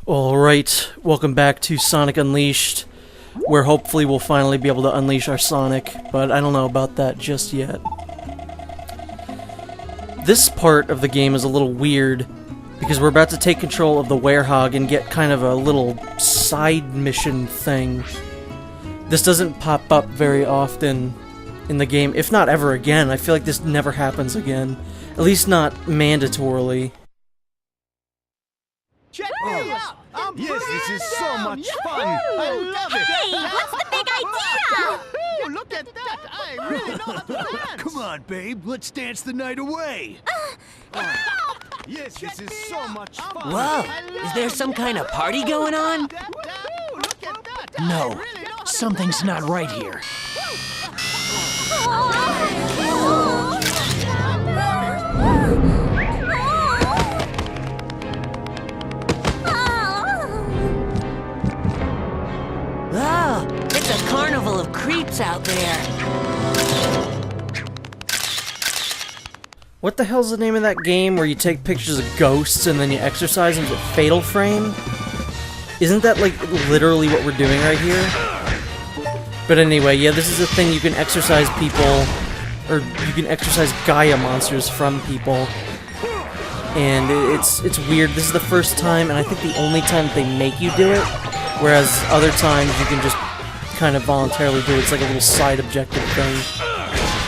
Alright, welcome back to Sonic Unleashed, where hopefully we'll finally be able to unleash our Sonic, but I don't know about that just yet. This part of the game is a little weird, because we're about to take control of the Werehog and get kind of a little side mission thing. This doesn't pop up very often in the game, if not ever again. I feel like this never happens again, at least not mandatorily. Check me out! Yes, this is so much fun! I love it! Hey, what's the big idea? Look at that! I really know how to dance! Come on, babe, let's dance the night away! Yes, this is so much fun! Whoa! Is there some kind of party going on? No, something's not right here. Oh, it's a carnival of creeps out there. What the hell's the name of that game where you take pictures of ghosts and then you exercise them with Fatal Frame? Isn't that, like, literally what we're doing right here? But anyway, yeah, this is a thing you can exercise people, or you can exercise Gaia monsters from people. And it's weird. This is the first time, and I think the only time they make you do it, whereas other times you can just kind of voluntarily do it. It's like a little side objective thing.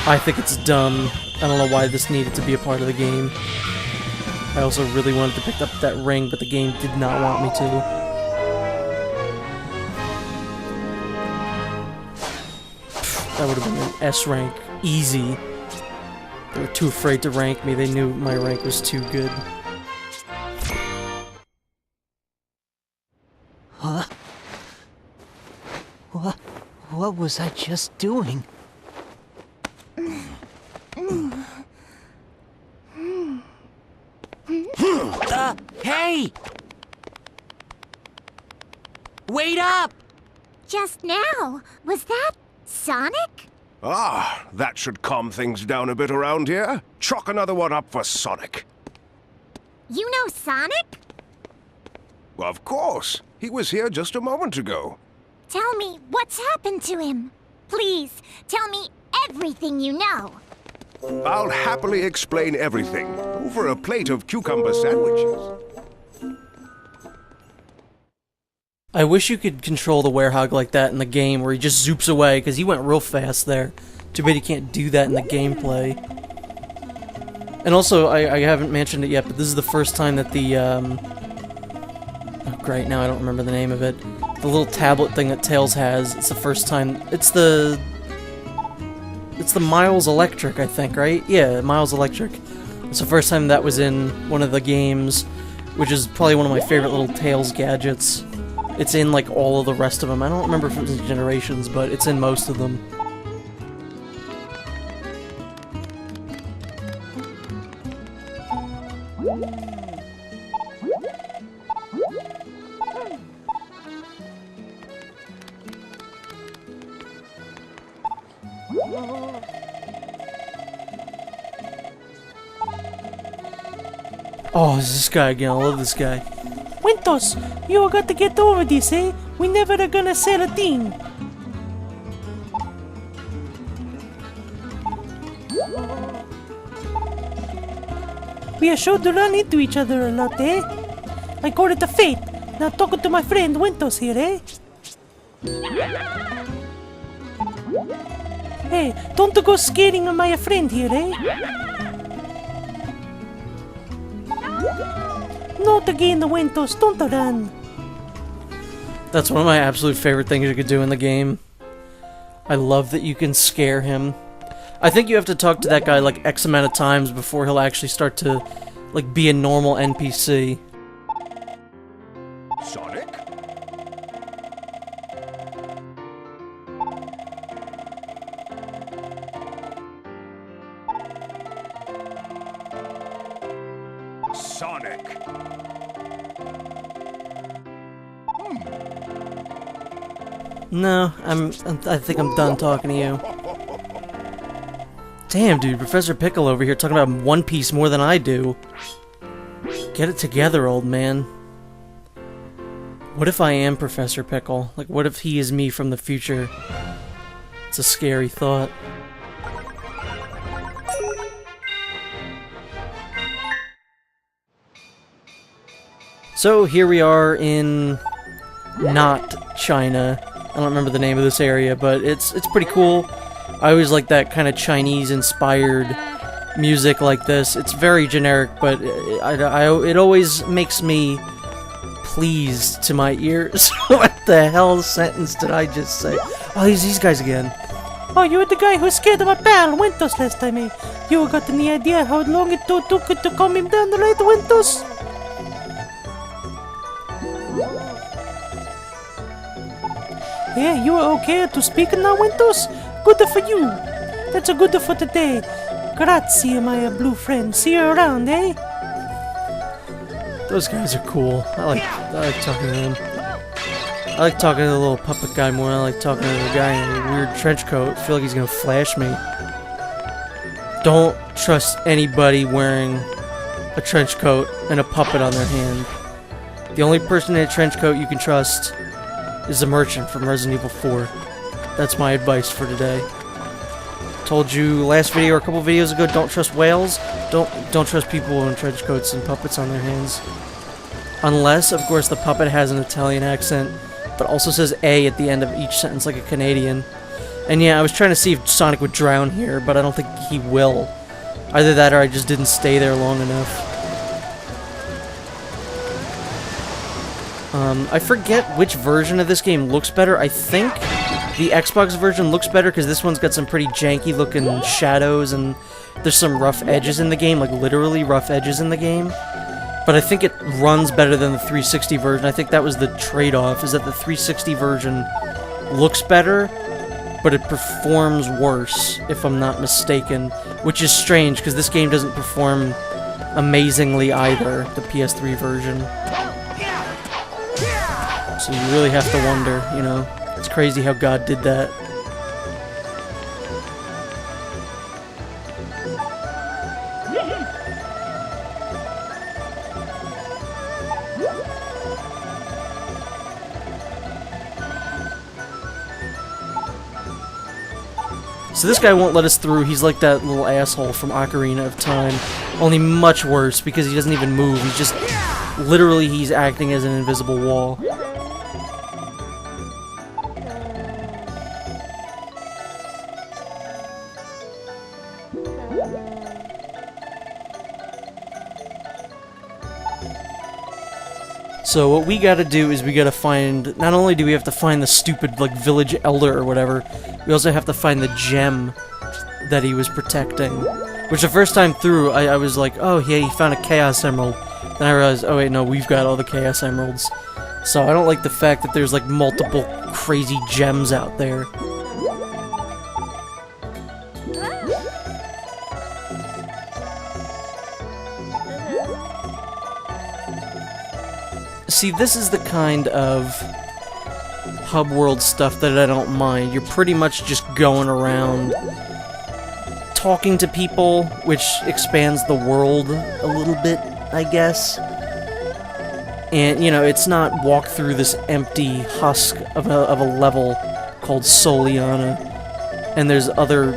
I think it's dumb. I don't know why this needed to be a part of the game. I also really wanted to pick up that ring, but the game did not want me to. That would have been an S rank. Easy. They were too afraid to rank me. They knew my rank was too good. Huh? What was I just doing? Hey! Wait up! Just now. Was that Sonic? Ah, that should calm things down a bit around here. Chalk another one up for Sonic. You know Sonic? Of course. He was here just a moment ago. Tell me what's happened to him. Please, tell me everything you know. I'll happily explain everything over a plate of cucumber sandwiches. I wish you could control the Werehog like that in the game, where he just zoops away, because he went real fast there. Too bad you can't do that in the gameplay. And also, I haven't mentioned it yet, but this is the first time that the, oh great, now I don't remember the name of it. The little tablet thing that Tails has, it's the first time, it's the Miles Electric, I think, right? Yeah, Miles Electric. It's the first time that was in one of the games, which is probably one of my favorite little Tails gadgets. It's in, like, all of the rest of them. I don't remember if it was in Generations, but it's in most of them. Oh, it's this guy again. I love this guy. Wintos, you got to get over this, eh? We never are gonna sell a thing. We are sure to run into each other a lot, eh? I call it a fate. Now talking to my friend Wintos here, eh? Hey, don't go scaring my friend here, eh? Not again, the Wintos, don't run. That's one of my absolute favorite things you could do in the game. I love that you can scare him. I think you have to talk to that guy like X amount of times before he'll actually start to, like, be a normal NPC. Sonic? Sonic. No, I think I'm done talking to you. Damn, dude, Professor Pickle over here talking about One Piece more than I do. Get it together, old man. What if I am Professor Pickle? Like, what if he is me from the future? It's a scary thought. So here we are in not China. I don't remember the name of this area, but it's pretty cool. I always like that kind of Chinese-inspired music like this. It's very generic, but it always makes me pleased to my ears. What the hell sentence did I just say? Oh, these guys again. Oh, you were the guy who scared my pal, Wintos, last time, eh? You got any idea how long it took to calm him down, right, Wintos? Yeah, you are okay to speak now, Wintos? Good for you. That's a good for today. Grazie, my blue friend. See you around, eh? Those guys are cool. I like talking to them. I like talking to the little puppet guy more than I like talking to the guy in a weird trench coat. I feel like he's gonna flash me. Don't trust anybody wearing a trench coat and a puppet on their hand. The only person in a trench coat you can trust is the merchant from Resident Evil 4. That's my advice for today. Told you last video or a couple videos ago, don't trust whales. Don't trust people in trench coats and puppets on their hands. Unless, of course, the puppet has an Italian accent, but also says A at the end of each sentence like a Canadian. And yeah, I was trying to see if Sonic would drown here, but I don't think he will. Either that or I just didn't stay there long enough. I forget which version of this game looks better. I think the Xbox version looks better because this one's got some pretty janky looking shadows and there's some rough edges in the game, like literally rough edges in the game. But I think it runs better than the 360 version. I think that was the trade-off, is that the 360 version looks better, but it performs worse, if I'm not mistaken. Which is strange, because this game doesn't perform amazingly either, the PS3 version. So you really have to wonder, you know. It's crazy how God did that. So this guy won't let us through. He's like that little asshole from Ocarina of Time. Only much worse, because he doesn't even move. He's just... literally, he's acting as an invisible wall. So what we gotta do is we gotta find... not only do we have to find the stupid, like, village elder or whatever, we also have to find the gem that he was protecting. Which the first time through, I was like, oh yeah, he found a Chaos Emerald. Then I realized, oh wait, no, we've got all the Chaos Emeralds. So I don't like the fact that there's, like, multiple crazy gems out there. See, this is the kind of hub world stuff that I don't mind. You're pretty much just going around talking to people, which expands the world a little bit, I guess. And, you know, it's not walk through this empty husk of a level called Soliana, and there's other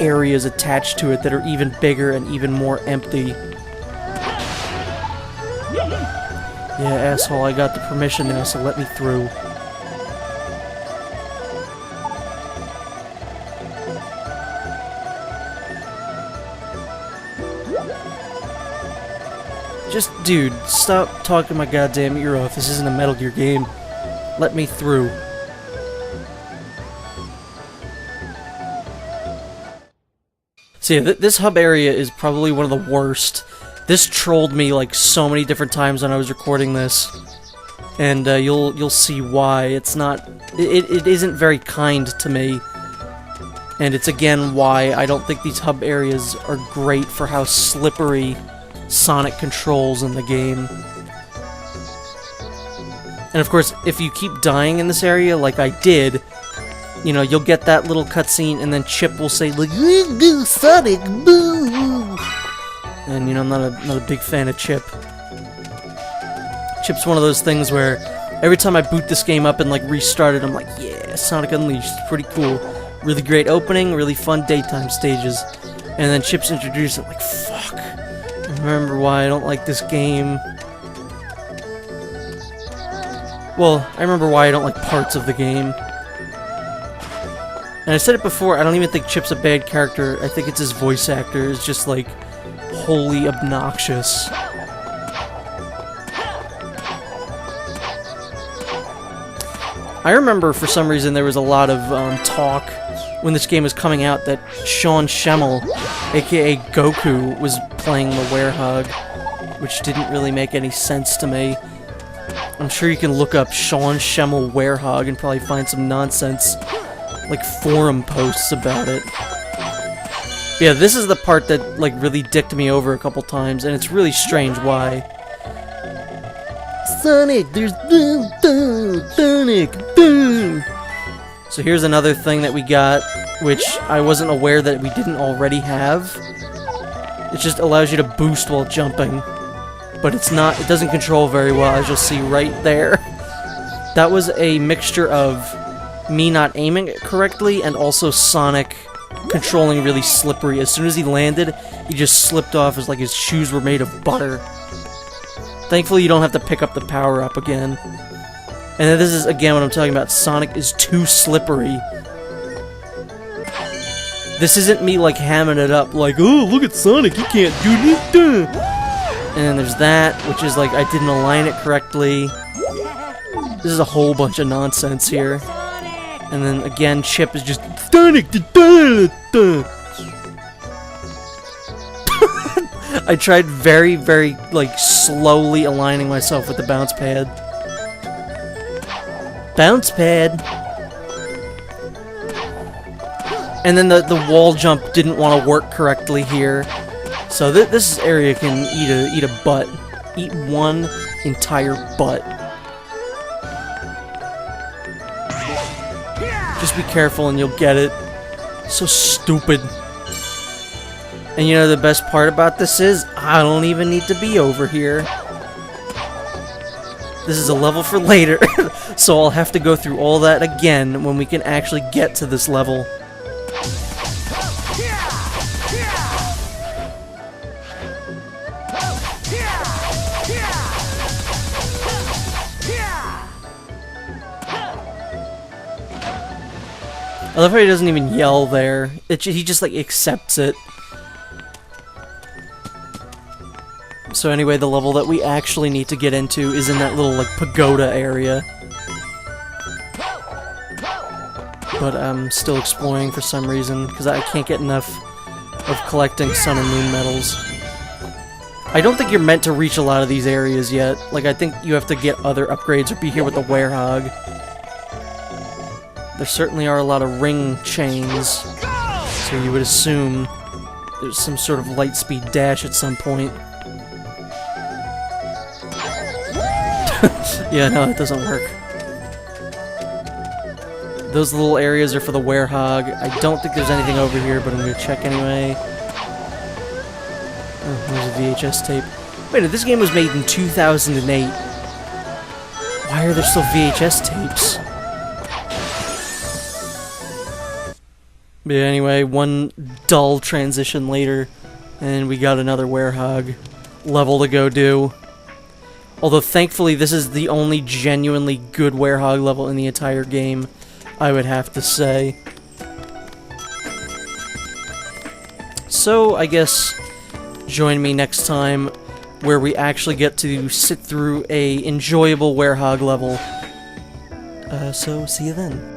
areas attached to it that are even bigger and even more empty. Yeah, asshole, I got the permission now, so let me through. Just, dude, stop talking my goddamn ear off. This isn't a Metal Gear game. Let me through. So yeah, this hub area is probably one of the worst. This trolled me like so many different times when I was recording this, and you'll see why. It's not, it isn't very kind to me, and it's again why I don't think these hub areas are great for how slippery Sonic controls in the game. And of course, if you keep dying in this area like I did, you know, you'll get that little cutscene, and then Chip will say like, "Boo, Sonic, boo!" And, you know, I'm not a big fan of Chip. Chip's one of those things where Every time I boot this game up and like restart it, I'm like, yeah, Sonic Unleashed, it's pretty cool. Really great opening, really fun daytime stages. And then Chip's introduced it, like, fuck. I remember why I don't like this game. Well, I remember why I don't like parts of the game. And I said it before, I don't even think Chip's a bad character. I think it's his voice actor is just, like, wholly obnoxious. I remember, for some reason, there was a lot of talk when this game was coming out that Sean Schemmel, aka Goku, was playing the Werehog, which didn't really make any sense to me. I'm sure you can look up Sean Schemmel Werehog and probably find some nonsense, like forum posts about it. Yeah, this is the part that like really dicked me over a couple times, and it's really strange why. Sonic, there's Sonic. So here's another thing that we got, which I wasn't aware that we didn't already have. It just allows you to boost while jumping. But it's not, it doesn't control very well, as you'll see right there. That was a mixture of me not aiming it correctly and also Sonic controlling really slippery. As soon as he landed, he just slipped off as like his shoes were made of butter. Thankfully, you don't have to pick up the power-up again. And then this is, again, what I'm talking about. Sonic is too slippery. This isn't me, like, hamming it up, like, oh, look at Sonic, he can't do this. And then there's that, which is, like, I didn't align it correctly. This is a whole bunch of nonsense here. And then, again, Chip is just, Sonic, I tried very, very, like, slowly aligning myself with the bounce pad. Bounce pad! And then the wall jump didn't want to work correctly here. So this area can eat a butt. Eat one entire butt. Just be careful and you'll get it. So stupid. And you know the best part about this is, I don't even need to be over here. This is a level for later, so I'll have to go through all that again when we can actually get to this level. I love how he doesn't even yell there. He just like accepts it. So anyway, the level that we actually need to get into is in that little, like, pagoda area. But I'm still exploring for some reason, because I can't get enough of collecting Sun and Moon medals. I don't think you're meant to reach a lot of these areas yet. Like, I think you have to get other upgrades or be here with the Werehog. There certainly are a lot of ring chains, so you would assume there's some sort of light speed dash at some point. Yeah, no, it doesn't work. Those little areas are for the Werehog. I don't think there's anything over here, but I'm gonna check anyway. Oh, there's a VHS tape. Wait, this game was made in 2008. Why are there still VHS tapes? But anyway, one dull transition later, and we got another Werehog level to go do. Although, thankfully, this is the only genuinely good Werehog level in the entire game, I would have to say. So, I guess, join me next time, where we actually get to sit through a enjoyable Werehog level. So, see you then.